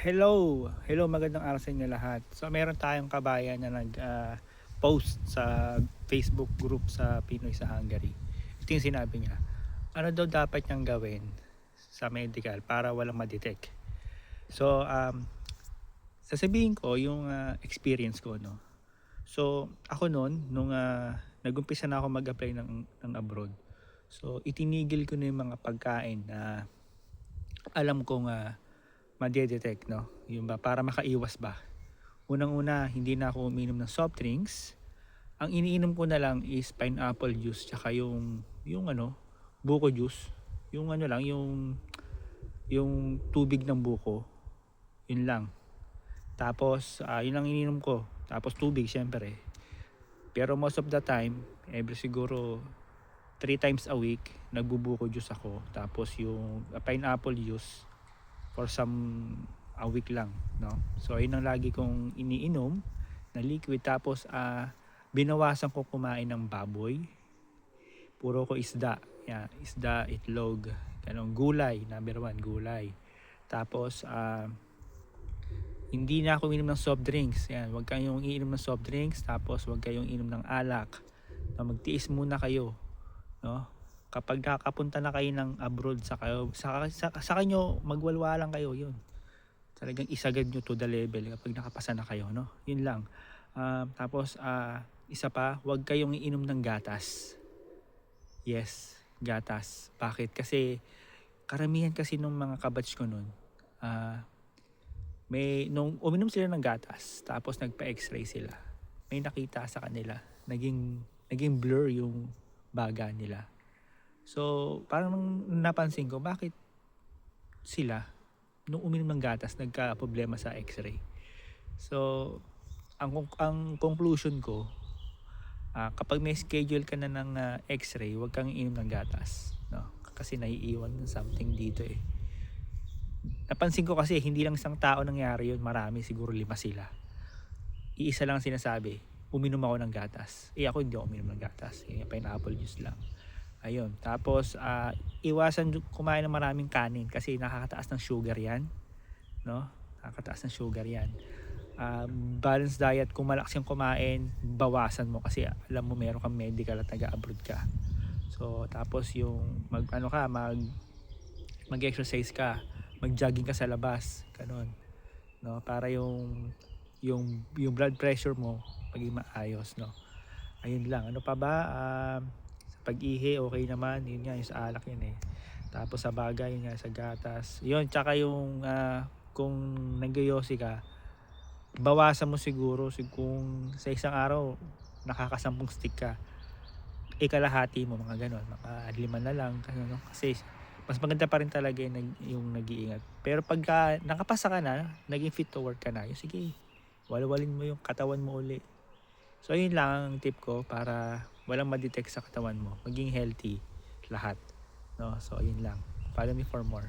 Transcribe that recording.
Hello, magandang araw sa inyo lahat. So meron tayong kabayan na post sa Facebook group sa Pinoy sa Hungary. Ito yung sinabi niya. Ano daw dapat niyang gawin sa medical para walang ma-detect? So sasabihin ko yung experience ko, no. So ako noon nung nag-umpisa na ako mag-apply ng abroad. So itinigil ko na yung mga pagkain na alam kong madedetect, no? Yung ba, para makaiwas ba. Unang-una, hindi na ako uminom ng soft drinks. Ang iniinom ko na lang is pineapple juice tsaka yung buko juice. Yung ano lang, yung tubig ng buko, yun lang. Tapos yun ang iniinom ko. Tapos tubig syempre. Pero most of the time, every siguro 3 times a week, nagbubuko juice ako. Tapos yung pineapple juice for a week lang, no? So ayun ang lagi kong iniinom na liquid. Tapos binawasan ko kumain ng baboy. Puro ko isda. Yeah, isda, itlog, ganun, gulay, number one, gulay. Tapos hindi na ako inom ng soft drinks. Yan, wag kayong iinom ng soft drinks, tapos wag kayong inom ng alak. Na magtiis muna kayo, no? Kapag kakapunta na kayo ng abroad sa kanyo magwalwalan kayo, yun. Talagang isagad nyo to the level kapag nakapasa na kayo, no? Yun lang. Tapos isa pa, wag kayong iinom ng gatas. Yes, gatas. Bakit? Kasi karamihan kasi nung mga kabatch ko nun, nung uminom sila ng gatas, tapos nagpa-x-ray sila, may nakita sa kanila, naging blur yung baga nila. So, parang napansin ko, bakit sila, nung uminom ng gatas, nagka-problema sa x-ray. So, ang conclusion ko, kapag may schedule ka na ng x-ray, huwag kang iinom ng gatas, no? Kasi naiiwan ng something dito eh. Napansin ko kasi hindi lang isang tao nangyari yun, marami, siguro 5 sila. Iisa lang sinasabi, uminom ako ng gatas. Ako hindi ako uminom ng gatas, pineapple juice lang. Ayun, tapos iwasan kumain ng maraming kanin kasi nakakataas ng sugar yan, no? Nakakataas ng sugar yan. Balanced diet, kung malakas yung kumain, bawasan mo kasi alam mo meron kang medical at taga-abroad ka. So tapos yung mag-exercise ka, mag-jogging ka sa labas, ganun, no? Para yung blood pressure mo maging maayos, no? Ayun lang. Ano pa ba? Sa pag-ihi, okay naman. Yun nga, yung sa alak yun eh. Tapos sa bagay, yun nga, sa gatas. Yun, tsaka yung kung nagyoyosi ka, bawasan mo siguro kung sa isang araw nakakasampung stick ka, ikalahati mo, mga ganon, mga 5 na lang, no? Kasi mas maganda pa rin talaga yung nag-iingat. Pero pagka nakapasa ka na, naging fit to work ka na, yung sige, walwalin mo yung katawan mo uli. So yun lang ang tip ko para walang ma-detect sa katawan mo, maging healthy lahat, no? So yun lang, follow me for more.